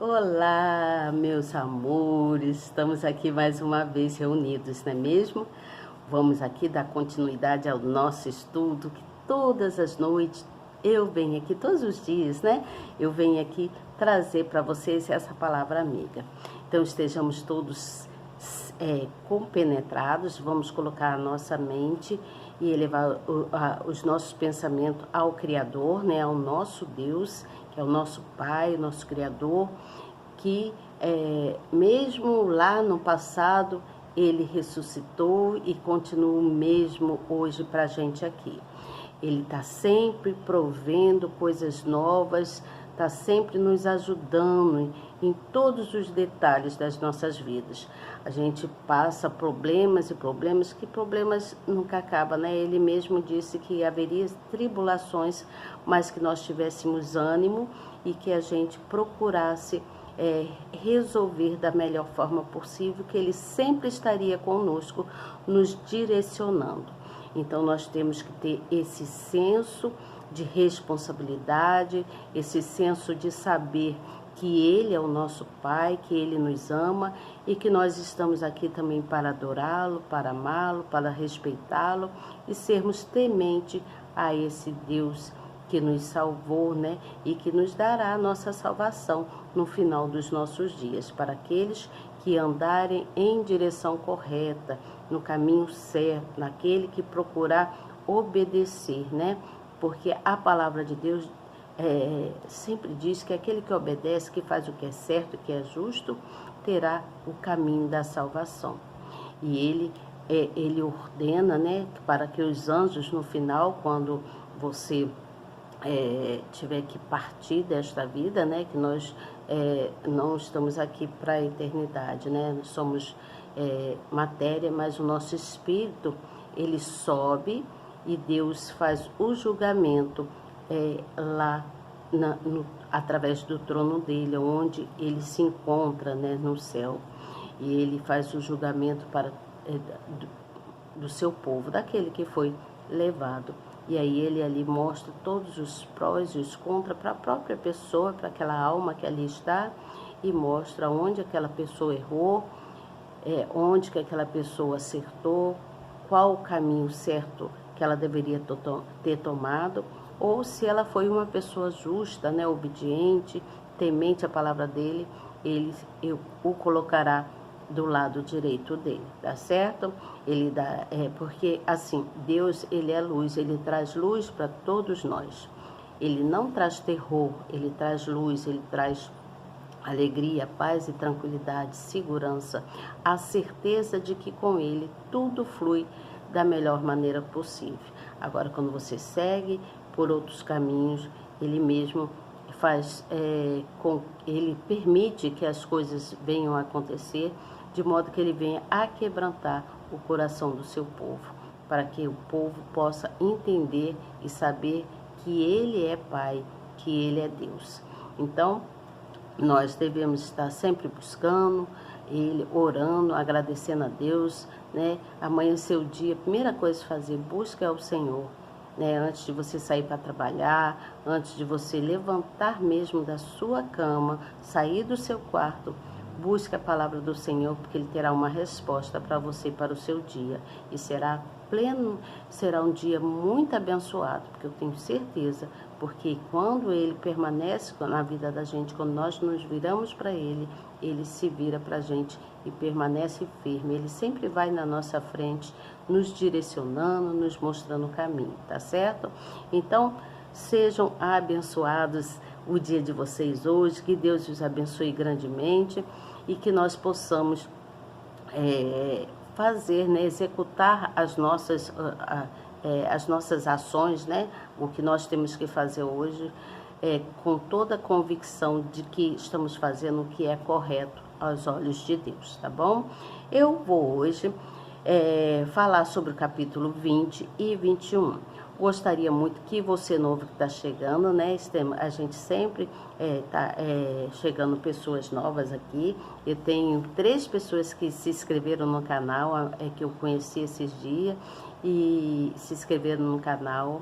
Olá, meus amores, estamos aqui mais uma vez reunidos, não é mesmo? Vamos aqui dar continuidade ao nosso estudo, que todas as noites eu venho aqui, todos os dias, né? Eu venho aqui trazer para vocês essa palavra amiga. Então estejamos todos compenetrados, vamos colocar a nossa mente e elevar os nossos pensamentos ao Criador, né? Ao nosso Deus, que é o nosso Pai, o nosso Criador, que mesmo lá no passado, Ele ressuscitou e continua o mesmo hoje para a gente aqui. Ele está sempre provendo coisas novas, está sempre nos ajudando em todos os detalhes das nossas vidas. A gente passa problemas e problemas, que problemas nunca acabam, né? Ele mesmo disse que haveria tribulações, mas que nós tivéssemos ânimo e que a gente procurasse resolver da melhor forma possível, que Ele sempre estaria conosco, nos direcionando. Então nós temos que ter esse senso de responsabilidade, esse senso de saber que Ele é o nosso Pai, que Ele nos ama e que nós estamos aqui também para adorá-lo, para amá-lo, para respeitá-lo e sermos temente a esse Deus que nos salvou, né? E que nos dará a nossa salvação no final dos nossos dias, para aqueles que andarem em direção correta, no caminho certo, naquele que procurar obedecer, né? Porque a palavra de Deus sempre diz que aquele que obedece, que faz o que é certo, o que é justo, terá o caminho da salvação. E ele ordena, né, para que os anjos no final, quando você tiver que partir desta vida, né, que nós não estamos aqui para a eternidade, né, nós somos matéria, mas o nosso espírito, ele sobe e Deus faz o julgamento lá através do trono dele, onde ele se encontra, né, no céu, e ele faz o julgamento do seu povo, daquele que foi levado. E aí ele ali mostra todos os prós e os contras para a própria pessoa, para aquela alma que ali está, e mostra onde aquela pessoa errou, onde que aquela pessoa acertou, qual o caminho certo que ela deveria ter tomado, ou se ela foi uma pessoa justa, né, obediente, temente à palavra dele, ele o colocará do lado direito dele, tá certo? Ele dá, porque assim, Deus, ele é luz, ele traz luz para todos nós. Ele não traz terror, ele traz luz, ele traz alegria, paz e tranquilidade, segurança, a certeza de que com ele tudo flui da melhor maneira possível. Agora, quando você segue por outros caminhos, ele mesmo ele permite que as coisas venham a acontecer, de modo que ele venha a quebrantar o coração do seu povo, para que o povo possa entender e saber que ele é Pai, que ele é Deus. Então, nós devemos estar sempre buscando ele, orando, agradecendo a Deus, né? Amanhecer o dia, a primeira coisa a fazer, busca ao Senhor, né? Antes de você sair para trabalhar, antes de você levantar mesmo da sua cama, sair do seu quarto, busque a palavra do Senhor, porque Ele terá uma resposta para você, para o seu dia. E será um dia muito abençoado, porque eu tenho certeza, porque quando Ele permanece na vida da gente, quando nós nos viramos para Ele, Ele se vira para a gente e permanece firme. Ele sempre vai na nossa frente, nos direcionando, nos mostrando o caminho, tá certo? Então, sejam abençoados o dia de vocês hoje, que Deus os abençoe grandemente e que nós possamos fazer, né, executar as nossas ações, né, o que nós temos que fazer hoje, com toda a convicção de que estamos fazendo o que é correto aos olhos de Deus, tá bom? Eu vou hoje falar sobre o capítulo 20 e 21. Gostaria muito que você novo que está chegando, né? A gente sempre está chegando pessoas novas aqui. Eu tenho 3 pessoas que se inscreveram no canal, que eu conheci esses dias, e se inscreveram no canal.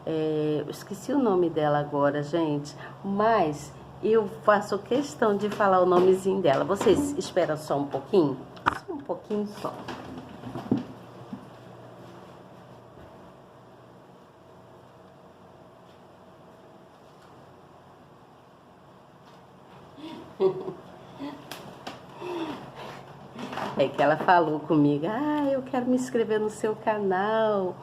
Eu esqueci o nome dela agora, gente, mas eu faço questão de falar o nomezinho dela. Vocês esperam só um pouquinho? Só um pouquinho só. É que ela falou comigo, eu quero me inscrever no seu canal.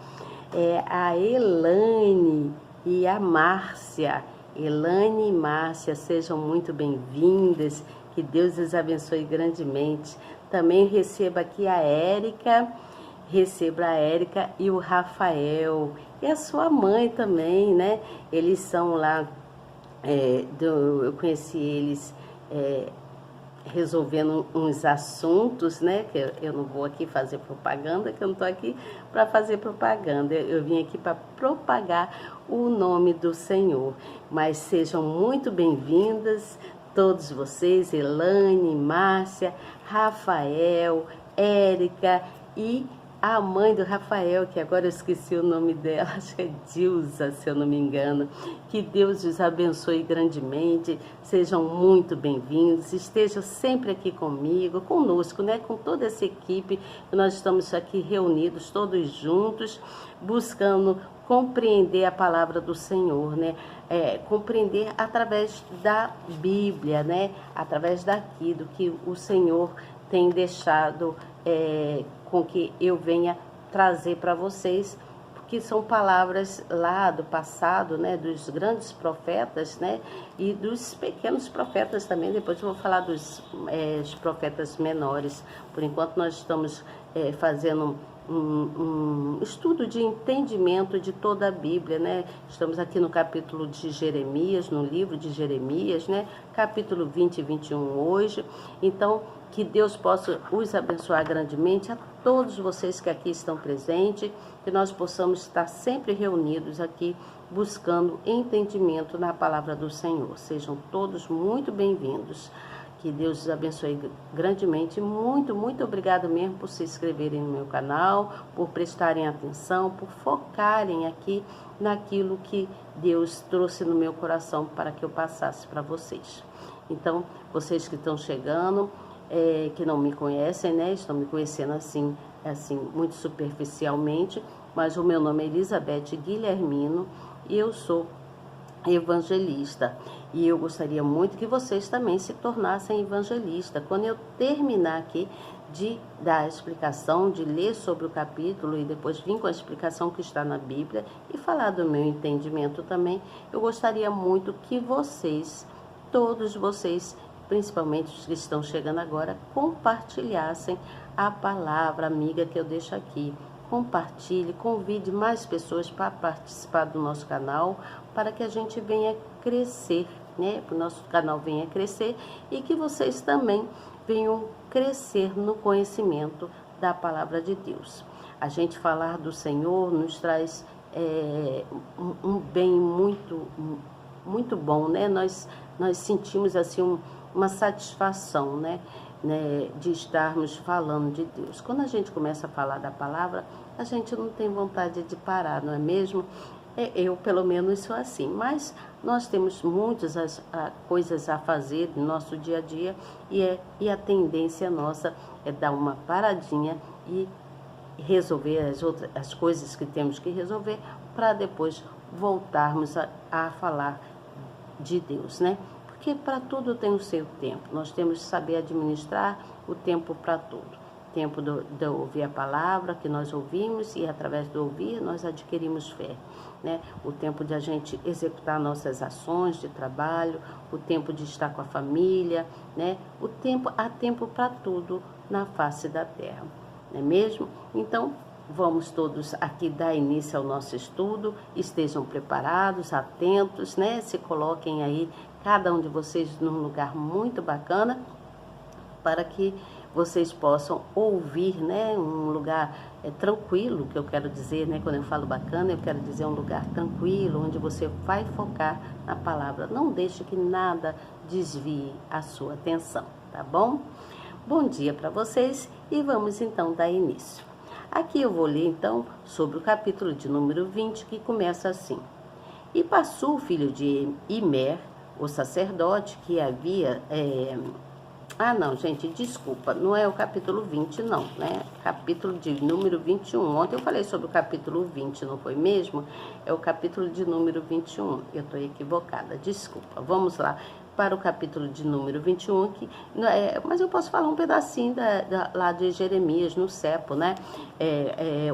A Elaine e a Márcia. Elaine e Márcia, sejam muito bem-vindas. Que Deus os abençoe grandemente. Também receba aqui a Érica. Receba a Érica e o Rafael. E a sua mãe também, né? Eles são lá, eu conheci eles resolvendo uns assuntos, né? Que eu não vou aqui fazer propaganda, que eu não estou aqui para fazer propaganda. Eu vim aqui para propagar o nome do Senhor. Mas sejam muito bem-vindas, todos vocês, Elaine, Márcia, Rafael, Érica e a mãe do Rafael, que agora eu esqueci o nome dela, acho que é Dilza, se eu não me engano. Que Deus os abençoe grandemente, sejam muito bem-vindos, estejam sempre aqui comigo, conosco, né? Com toda essa equipe, nós estamos aqui reunidos, todos juntos, buscando compreender a palavra do Senhor, né? Compreender através da Bíblia, né? Através daquilo que o Senhor tem deixado com que eu venha trazer para vocês, porque são palavras lá do passado, né, dos grandes profetas, né, e dos pequenos profetas também. Depois eu vou falar dos profetas menores. Por enquanto nós estamos fazendo um estudo de entendimento de toda a Bíblia, né? Estamos aqui no capítulo de Jeremias, no livro de Jeremias, né? Capítulo 20 e 21 hoje. Então, que Deus possa os abençoar grandemente, a todos vocês que aqui estão presentes, que nós possamos estar sempre reunidos aqui, buscando entendimento na palavra do Senhor. Sejam todos muito bem-vindos. Que Deus os abençoe grandemente. Muito, muito obrigado mesmo por se inscreverem no meu canal, por prestarem atenção, por focarem aqui naquilo que Deus trouxe no meu coração para que eu passasse para vocês. Então, vocês que estão chegando, que não me conhecem, né? Estão me conhecendo assim, muito superficialmente, mas o meu nome é Elizabeth Guilhermino e eu sou evangelista. E eu gostaria muito que vocês também se tornassem evangelistas. Quando eu terminar aqui de dar a explicação, de ler sobre o capítulo e depois vir com a explicação que está na Bíblia e falar do meu entendimento também, eu gostaria muito que vocês, todos vocês, principalmente os que estão chegando agora, compartilhassem a palavra amiga que eu deixo aqui. Compartilhe, convide mais pessoas para participar do nosso canal, para que a gente venha crescer, né? Para o nosso canal venha crescer e que vocês também venham crescer no conhecimento da palavra de Deus. A gente falar do Senhor nos traz um bem muito, muito bom, né? Nós sentimos assim uma satisfação, né, de estarmos falando de Deus. Quando a gente começa a falar da palavra, a gente não tem vontade de parar, não é mesmo? Eu, pelo menos, sou assim. Mas nós temos muitas coisas a fazer no nosso dia a dia e a tendência nossa é dar uma paradinha e resolver as coisas que temos que resolver para depois voltarmos a falar de Deus, né? Porque para tudo tem o seu tempo. Nós temos que saber administrar o tempo para tudo. Tempo de ouvir a palavra que nós ouvimos e através do ouvir nós adquirimos fé, né? O tempo de a gente executar nossas ações de trabalho, o tempo de estar com a família, né? Há tempo para tudo na face da terra, não é mesmo? Então, vamos todos aqui dar início ao nosso estudo, estejam preparados, atentos, né? Se coloquem aí, cada um de vocês, num lugar muito bacana, para que vocês possam ouvir, né? Um lugar tranquilo, que eu quero dizer, né? Quando eu falo bacana, eu quero dizer um lugar tranquilo, onde você vai focar na palavra. Não deixe que nada desvie a sua atenção, tá bom? Bom dia para vocês e vamos então dar início. Aqui eu vou ler então sobre o capítulo de número 20, que começa assim. E Passur, filho de Imer, o sacerdote que havia... Ah, não, gente, desculpa, não é o capítulo 20, não, né? Capítulo de número 21. Ontem eu falei sobre o capítulo 20, não foi mesmo? É o capítulo de número 21. Eu estou equivocada, desculpa. Vamos lá para o capítulo de número 21, mas eu posso falar um pedacinho lá de Jeremias, no cepo, né?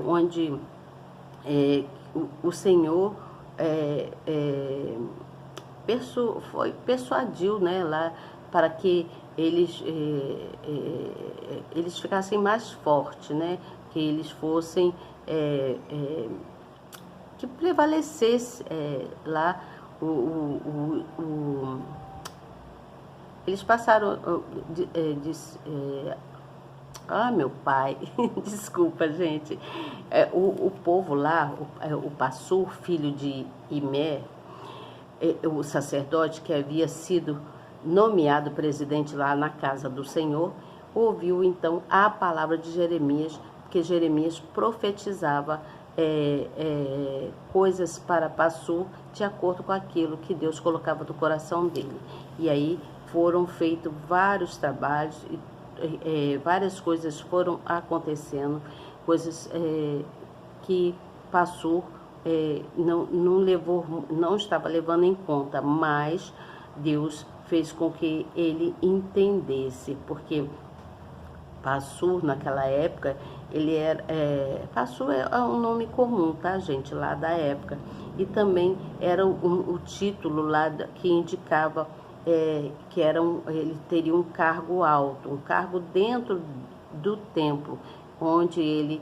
Onde o Senhor persuadiu, né, lá para que eles ficassem mais fortes, né? Que eles fossem, que prevalecesse lá eles passaram meu pai, desculpa, gente. O povo lá, o Passur, filho de Imé, o sacerdote que havia sido nomeado presidente lá na casa do Senhor, ouviu então a palavra de Jeremias, porque Jeremias profetizava coisas para Passur de acordo com aquilo que Deus colocava no coração dele. E aí foram feitos vários trabalhos, várias coisas foram acontecendo, coisas que Passur não estava levando em conta, mas Deus fez com que ele entendesse, porque Passur naquela época, ele era, Passur é um nome comum, tá, gente, lá da época, e também era o título lá que indicava que ele teria um cargo alto, um cargo dentro do templo, onde ele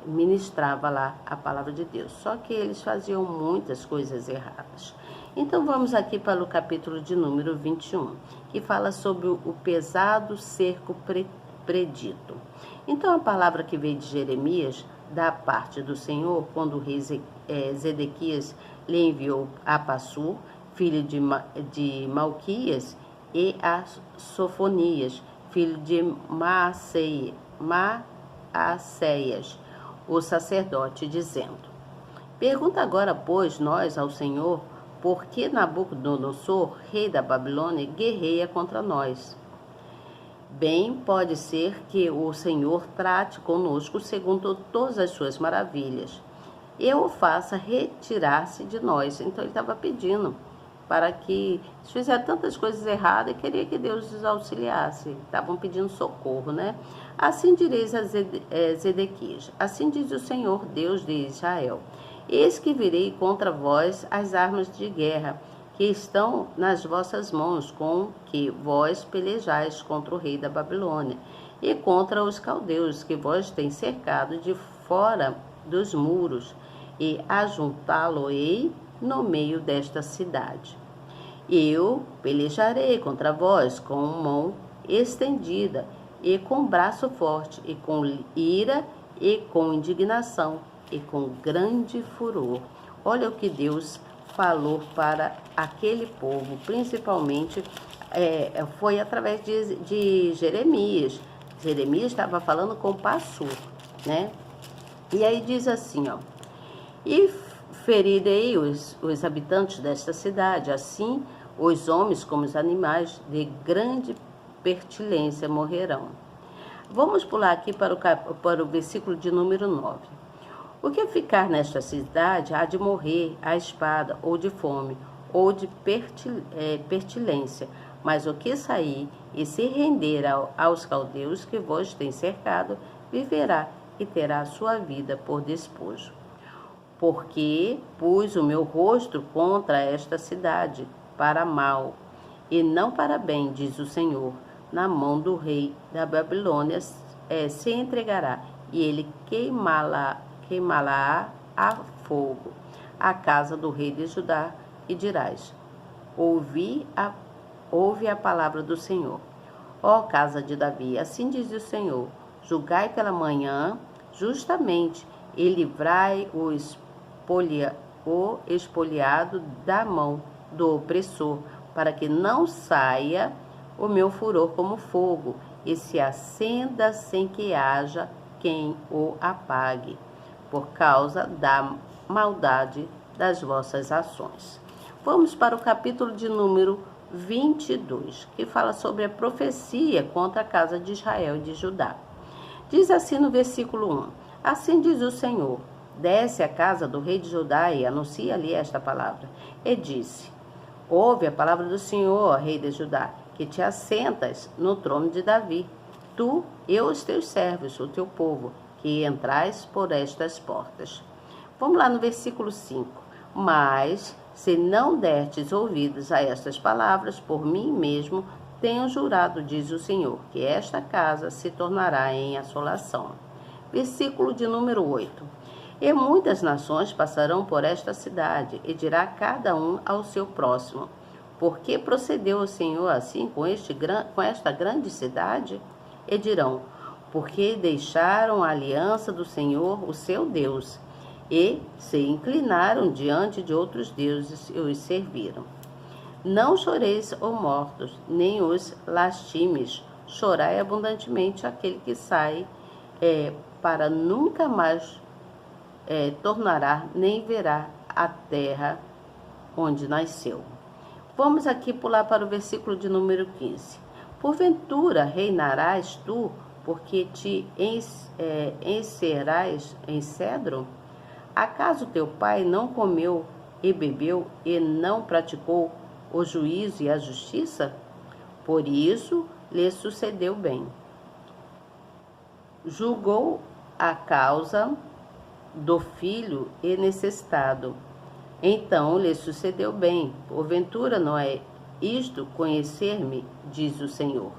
ministrava lá a palavra de Deus. Só que eles faziam muitas coisas erradas. Então vamos aqui para o capítulo de número 21, que fala sobre o pesado cerco predito. Então a palavra que veio de Jeremias, da parte do Senhor, quando o rei Zedequias lhe enviou a Passur, filho de Malquias, e a Sofonias, filho de Maacéias, o sacerdote, dizendo: Pergunta agora, pois, nós ao Senhor, por que Nabucodonosor, rei da Babilônia, guerreia contra nós? Bem pode ser que o Senhor trate conosco segundo todas as suas maravilhas, e o faça retirar-se de nós. Então ele estava pedindo para que eles fizeram tantas coisas erradas e queria que Deus os auxiliasse. Estavam pedindo socorro, né? Assim direis a Zedequias: assim diz o Senhor, Deus de Israel: eis que virei contra vós as armas de guerra que estão nas vossas mãos, com que vós pelejais contra o rei da Babilônia e contra os caldeus que vós têm cercado de fora dos muros, e ajuntá-lo-ei no meio desta cidade. Eu pelejarei contra vós com mão estendida, e com braço forte, e com ira, e com indignação, e com grande furor. Olha o que Deus falou para aquele povo, principalmente foi através de Jeremias. Jeremias estava falando com Passur, né? E aí diz assim, ó: e ferirei os habitantes desta cidade, assim os homens como os animais de grande pertilência morrerão. Vamos pular aqui para o versículo de número 9. O que ficar nesta cidade há de morrer à espada, ou de fome, ou de pertilência, mas o que sair e se render aos caldeus que vós têm cercado, viverá e terá a sua vida por despojo. Porque pus o meu rosto contra esta cidade, para mal, e não para bem, diz o Senhor. Na mão do rei da Babilônia se entregará, e ele queimá-la a fogo, a casa do rei de Judá, e dirás: ouve a palavra do Senhor. Ó casa de Davi, assim diz o Senhor: julgai pela manhã justamente, e livrai o expoliado da mão do opressor, para que não saia o meu furor como fogo, e se acenda sem que haja quem o apague, por causa da maldade das vossas ações. Vamos para o capítulo de número 22, que fala sobre a profecia contra a casa de Israel e de Judá. Diz assim no versículo 1: Assim diz o Senhor: desce à casa do rei de Judá e anuncia-lhe esta palavra. E disse: ouve a palavra do Senhor, rei de Judá, que te assentas no trono de Davi, tu e os teus servos, o teu povo, que entrais por estas portas. Vamos lá no versículo 5. Mas, se não dertes ouvidos a estas palavras, por mim mesmo tenho jurado, diz o Senhor, que esta casa se tornará em assolação. Versículo de número 8. E muitas nações passarão por esta cidade, e dirá cada um ao seu próximo: por que procedeu o Senhor assim com esta grande cidade? E dirão: porque deixaram a aliança do Senhor, o seu Deus, e se inclinaram diante de outros deuses e os serviram. Não choreis, ó mortos, nem os lastimes, chorai abundantemente aquele que sai, para nunca mais tornará, nem verá a terra onde nasceu. Vamos aqui pular para o versículo de número 15. Porventura reinarás tu, porque te encerrarás em cedro? Acaso teu pai não comeu e bebeu e não praticou o juízo e a justiça? Por isso lhe sucedeu bem. Julgou a causa do filho e necessitado. Então lhe sucedeu bem. Porventura não é isto conhecer-me, diz o Senhor.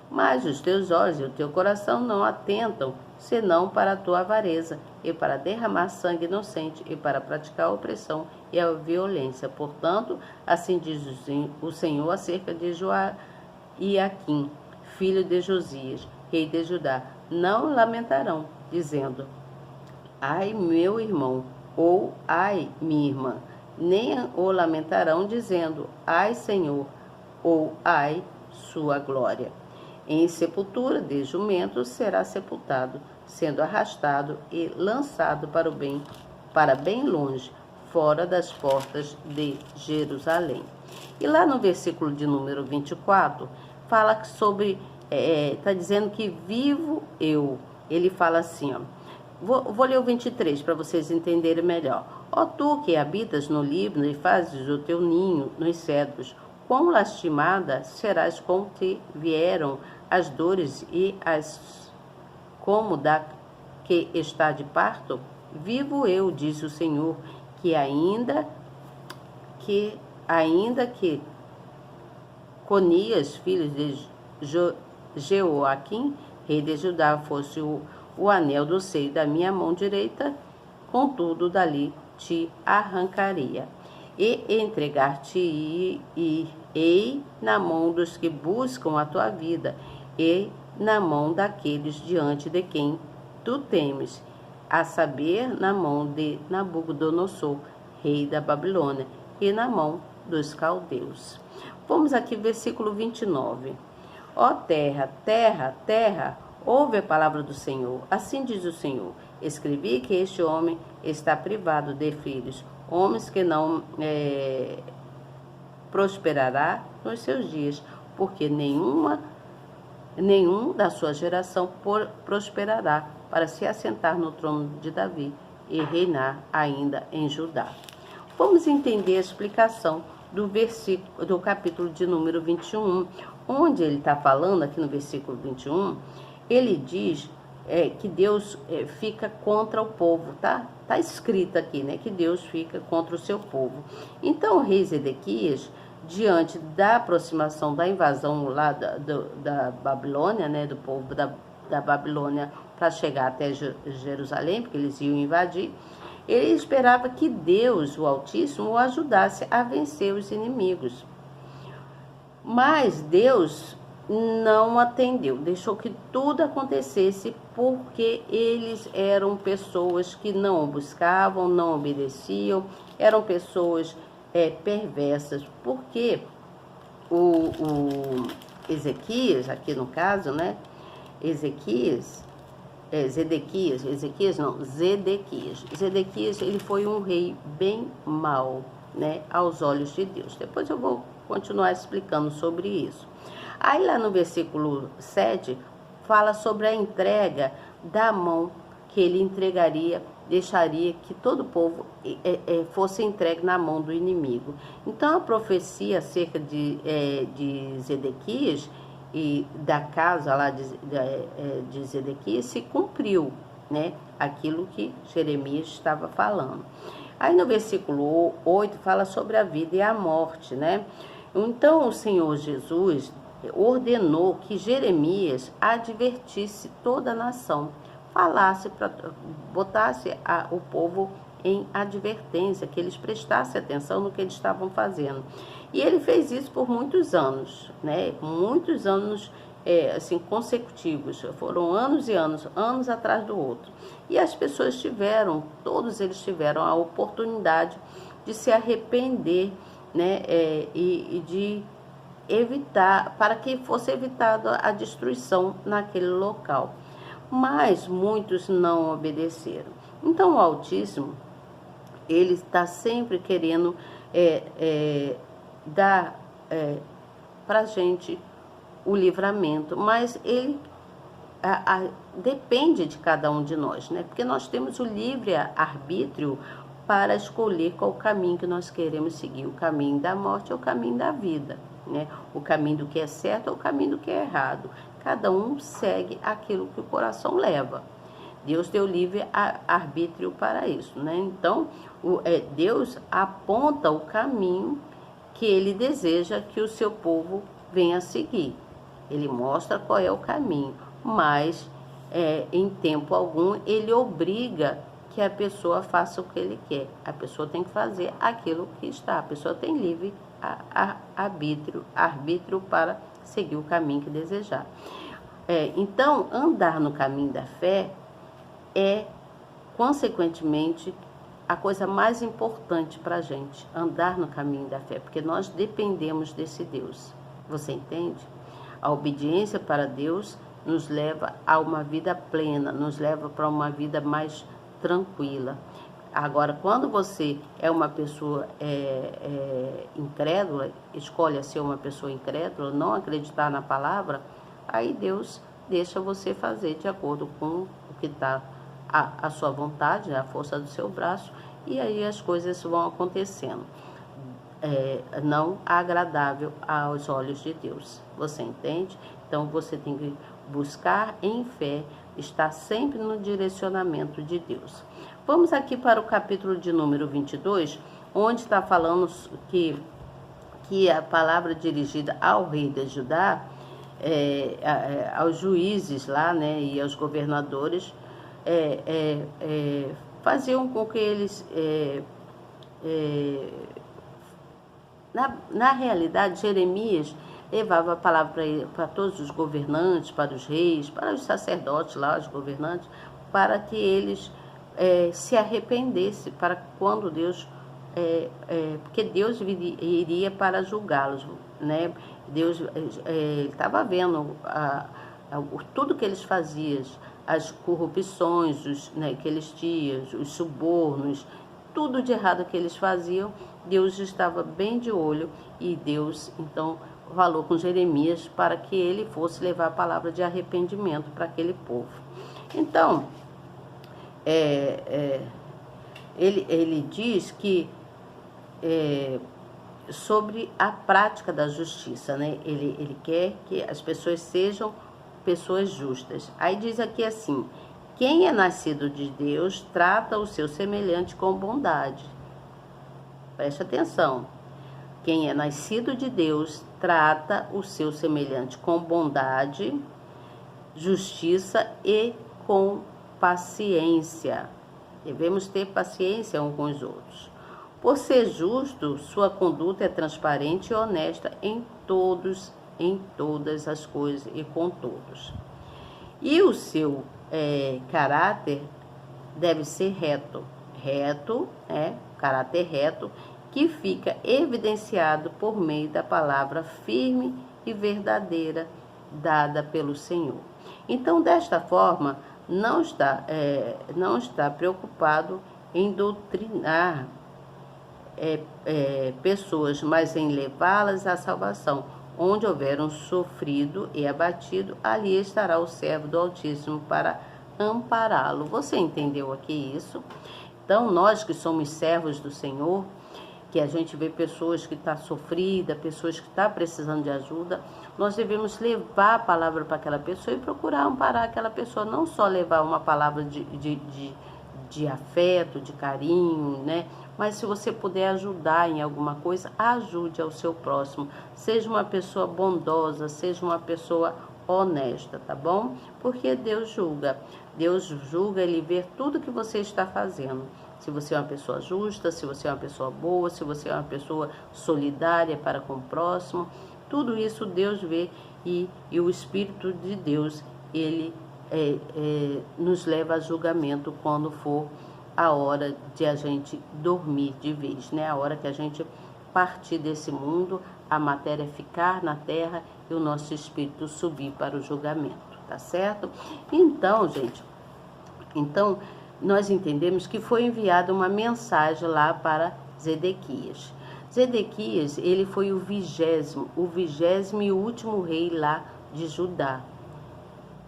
Mas os teus olhos e o teu coração não atentam, senão para a tua avareza, e para derramar sangue inocente, e para praticar a opressão e a violência. Portanto, assim diz o Senhor acerca de Joaquim, filho de Josias, rei de Judá: não lamentarão, dizendo: ai, meu irmão, ou ai, minha irmã, nem o lamentarão, dizendo: ai, Senhor, ou ai, sua glória. Em sepultura de jumento será sepultado, sendo arrastado e lançado para bem longe, fora das portas de Jerusalém. E lá no versículo de número 24, fala sobre, está dizendo que vivo eu. Ele fala assim, ó. Vou ler o 23 para vocês entenderem melhor. Ó tu que habitas no Líbano e fazes o teu ninho nos cedros, quão lastimada serás com que vieram as dores e as como da que está de parto? Vivo eu, diz o Senhor, que ainda que Conias, filho de Jeoaquim, rei de Judá, fosse o anel do seio da minha mão direita, contudo dali te arrancaria, e entregar-te-ei na mão dos que buscam a tua vida, e na mão daqueles diante de quem tu temes, a saber, na mão de Nabucodonosor, rei da Babilônia, e na mão dos caldeus. Vamos aqui, versículo 29. Ó terra, terra, terra, ouve a palavra do Senhor. Assim diz o Senhor: escrevi que este homem está privado de filhos, homens que não prosperará nos seus dias, porque nenhum da sua geração prosperará para se assentar no trono de Davi e reinar ainda em Judá. Vamos entender a explicação do capítulo de número 21, onde ele está falando, aqui no versículo 21, ele diz que Deus fica contra o povo, tá? Está escrito aqui, né, que Deus fica contra o seu povo. Então o rei Zedequias, diante da aproximação da invasão lá da Babilônia, né, do povo da Babilônia, para chegar até Jerusalém, porque eles iam invadir, ele esperava que Deus, o Altíssimo, o ajudasse a vencer os inimigos. Mas Deus não atendeu, deixou que tudo acontecesse, porque eles eram pessoas que não o buscavam, não obedeciam, eram pessoas perversas, porque o Ezequias, aqui no caso, né, Zedequias, ele foi um rei bem mau, né, aos olhos de Deus. Depois eu vou continuar explicando sobre isso. Aí lá no versículo 7, fala sobre a entrega da mão que ele entregaria, deixaria que todo o povo fosse entregue na mão do inimigo. Então a profecia acerca de Zedequias e da casa lá de Zedequias se cumpriu, né? Aquilo que Jeremias estava falando. Aí no versículo 8 fala sobre a vida e a morte, né? Então o Senhor Jesus ordenou que Jeremias advertisse toda a nação, botasse o povo em advertência, que eles prestassem atenção no que eles estavam fazendo. E ele fez isso por muitos anos, né? Muitos anos assim, consecutivos. Foram anos e anos, anos atrás do outro. E as pessoas todos eles tiveram a oportunidade de se arrepender, né? E de evitar, para que fosse evitada a destruição naquele local. Mas muitos não obedeceram. Então o Altíssimo, ele está sempre querendo dar para a gente o livramento, mas ele depende de cada um de nós, né? Porque nós temos o livre arbítrio para escolher qual caminho que nós queremos seguir, o caminho da morte ou o caminho da vida, né? O caminho do que é certo ou o caminho do que é errado. Cada um segue aquilo que o coração leva. Deus deu livre arbítrio para isso, né? Então, Deus aponta o caminho que ele deseja que o seu povo venha seguir. Ele mostra qual é o caminho, mas em tempo algum ele obriga que a pessoa faça o que ele quer. A pessoa tem que fazer aquilo que está. A pessoa tem livre arbítrio para seguir o caminho que desejar. Então, andar no caminho da fé é, consequentemente, a coisa mais importante para a gente, andar no caminho da fé, porque nós dependemos desse Deus. Você entende? A obediência para Deus nos leva a uma vida plena, nos leva para uma vida mais tranquila. Agora, quando você é uma pessoa incrédula, escolhe ser uma pessoa incrédula, não acreditar na palavra, aí Deus deixa você fazer de acordo com o que está a sua vontade, a força do seu braço, e aí as coisas vão acontecendo. Não agradável aos olhos de Deus. Você entende? Então você tem que buscar em fé, estar sempre no direcionamento de Deus. Vamos aqui para o capítulo de número 22, onde está falando que a palavra dirigida ao rei de Judá, aos juízes lá, né, e aos governadores, faziam com que eles, na realidade, Jeremias levava a palavra para todos os governantes, para os reis, para os sacerdotes lá, os governantes, para que eles se arrependessem, para quando Deus, porque Deus iria para julgá-los, né? Deus estava vendo tudo que eles faziam, as corrupções que eles tinham, os subornos, tudo de errado que eles faziam, Deus estava bem de olho e Deus, então, falou com Jeremias para que ele fosse levar a palavra de arrependimento para aquele povo. Então, ele diz que sobre a prática da justiça, né? Ele quer que as pessoas sejam pessoas justas. Aí diz aqui assim: quem é nascido de Deus trata o seu semelhante com bondade. Preste atenção. Quem é nascido de Deus trata o seu semelhante com bondade, justiça e com paciência. Devemos ter paciência uns com os outros. Por ser justo, sua conduta é transparente e honesta em todas as coisas e com todos. E o seu caráter deve ser reto, caráter reto, que fica evidenciado por meio da palavra firme e verdadeira dada pelo Senhor. Então, desta forma, não está preocupado em doutrinar pessoas, mas em levá-las à salvação. Onde houver um sofrido e abatido, ali estará o servo do Altíssimo para ampará-lo. Você entendeu aqui isso? Então, nós que somos servos do Senhor, que a gente vê pessoas que estão sofridas, pessoas que estão precisando de ajuda, nós devemos levar a palavra para aquela pessoa e procurar amparar aquela pessoa, não só levar uma palavra de afeto, de carinho, né? Mas se você puder ajudar em alguma coisa, ajude ao seu próximo. Seja uma pessoa bondosa, seja uma pessoa honesta, tá bom? Porque Deus julga. Deus julga, Ele vê tudo que você está fazendo. Se você é uma pessoa justa, se você é uma pessoa boa, se você é uma pessoa solidária para com o próximo, tudo isso Deus vê e o Espírito de Deus, Ele nos leva a julgamento quando for a hora de a gente dormir de vez, né? A hora que a gente partir desse mundo, a matéria ficar na terra e o nosso espírito subir para o julgamento, tá certo? Então, gente, nós entendemos que foi enviada uma mensagem lá para Zedequias. Zedequias, ele foi o vigésimo e último rei lá de Judá.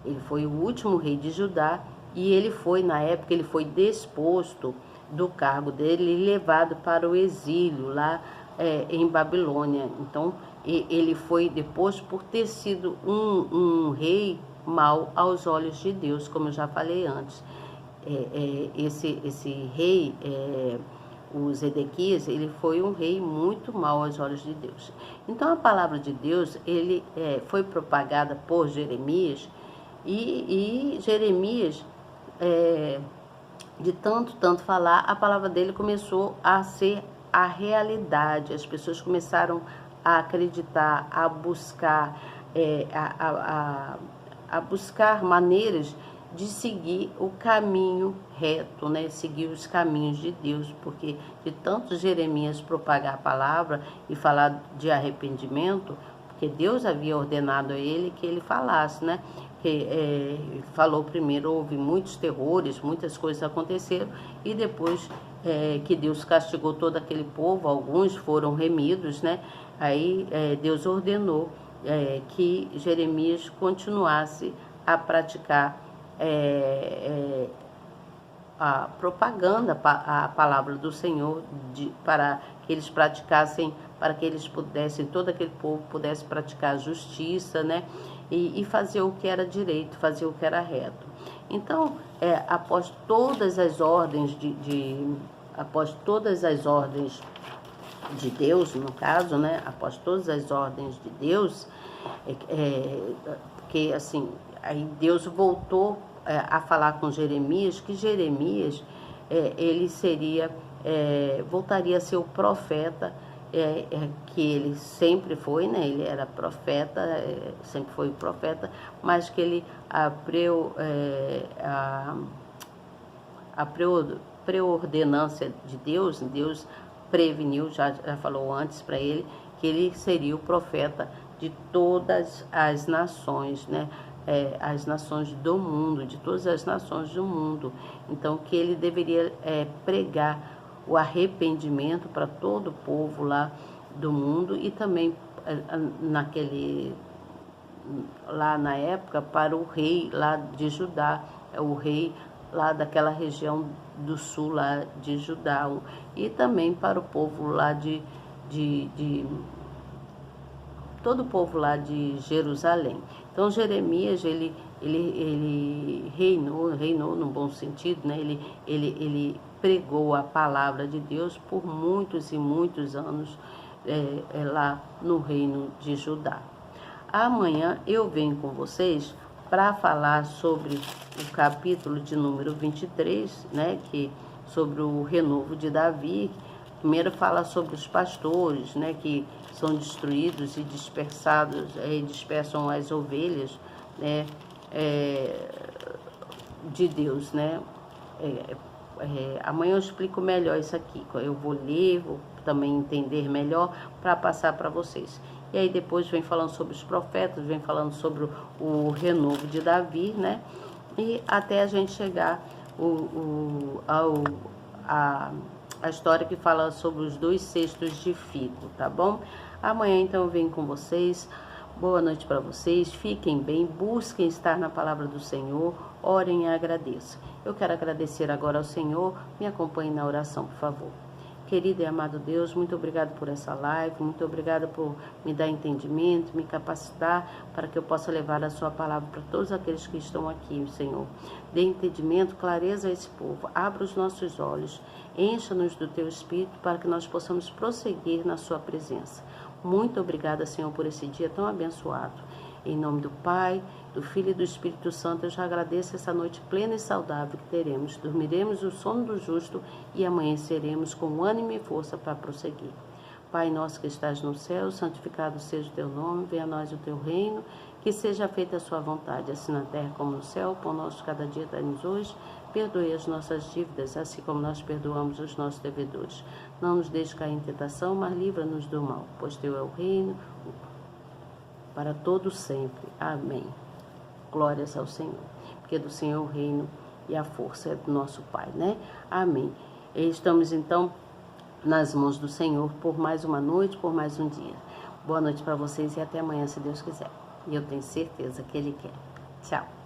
Ele foi o último rei de Judá e ele foi, na época, ele foi desposto do cargo dele e levado para o exílio lá em Babilônia. Então, ele foi deposto por ter sido um rei mau aos olhos de Deus, como eu já falei antes. Esse rei, o Zedequias, ele foi um rei muito mau aos olhos de Deus. Então, a palavra de Deus, ele foi propagada por Jeremias, e Jeremias, de tanto falar, a palavra dele começou a ser a realidade. As pessoas começaram a acreditar, a buscar, a buscar maneiras de seguir o caminho reto, né? Seguir os caminhos de Deus, porque de tanto Jeremias propagar a palavra e falar de arrependimento, porque Deus havia ordenado a ele que ele falasse, né? Que falou primeiro, houve muitos terrores, muitas coisas aconteceram, e depois que Deus castigou todo aquele povo, alguns foram remidos, né? Aí Deus ordenou que Jeremias continuasse a praticar a propaganda, a palavra do Senhor, para que eles praticassem, para que eles pudessem, todo aquele povo pudesse praticar a justiça, né? E fazer o que era direito, fazer o que era reto. Então, após todas as ordens de Deus, no caso, né? Após todas as ordens de Deus, porque assim, aí Deus voltou a falar com Jeremias, que Jeremias, ele seria, voltaria a ser o profeta, que ele sempre foi, né? Ele era profeta, sempre foi o profeta, mas que ele a preordenância de Deus, Deus preveniu, já falou antes para ele, que ele seria o profeta de todas as nações, né? As nações do mundo, de todas as nações do mundo. Então, que ele deveria pregar o arrependimento para todo o povo lá do mundo e também lá na época para o rei lá de Judá, o rei lá daquela região do sul lá de Judá, e também para o povo lá todo o povo lá de Jerusalém. Então Jeremias, ele reinou no bom sentido, né? Ele pregou a palavra de Deus por muitos e muitos anos lá no reino de Judá. Amanhã eu venho com vocês para falar sobre o capítulo de número 23, né? Sobre o renovo de Davi. Primeiro fala sobre os pastores, né? Que são destruídos e dispersam as ovelhas, né? De Deus, né? Amanhã eu explico melhor isso aqui. Eu vou ler, vou também entender melhor para passar para vocês. E aí depois vem falando sobre os profetas, vem falando sobre o renovo de Davi, né? E até a gente chegar a história que fala sobre os 2 cestos de figo, tá bom? Amanhã então eu venho com vocês. Boa noite para vocês, fiquem bem, busquem estar na palavra do Senhor, orem e agradeçam. Eu quero agradecer agora ao Senhor, me acompanhe na oração, por favor. Querido e amado Deus, muito obrigado por essa live, muito obrigado por me dar entendimento, me capacitar para que eu possa levar a sua palavra para todos aqueles que estão aqui, Senhor. Dê entendimento, clareza a esse povo, abra os nossos olhos, encha-nos do teu Espírito para que nós possamos prosseguir na sua presença. Muito obrigada, Senhor, por esse dia tão abençoado. Em nome do Pai, do Filho e do Espírito Santo, eu já agradeço essa noite plena e saudável que teremos. Dormiremos o sono do justo e amanheceremos com ânimo e força para prosseguir. Pai nosso que estás no céu, santificado seja o teu nome, venha a nós o teu reino, que seja feita a sua vontade, assim na terra como no céu. Pão nosso cada dia dá-nos hoje, perdoe as nossas dívidas, assim como nós perdoamos os nossos devedores. Não nos deixe cair em tentação, mas livra-nos do mal, pois teu é o reino, para todos sempre. Amém. Glórias ao Senhor, porque do Senhor o reino e a força é do nosso Pai, né? Amém. E estamos então nas mãos do Senhor por mais uma noite, por mais um dia. Boa noite para vocês e até amanhã, se Deus quiser. E eu tenho certeza que Ele quer. Tchau.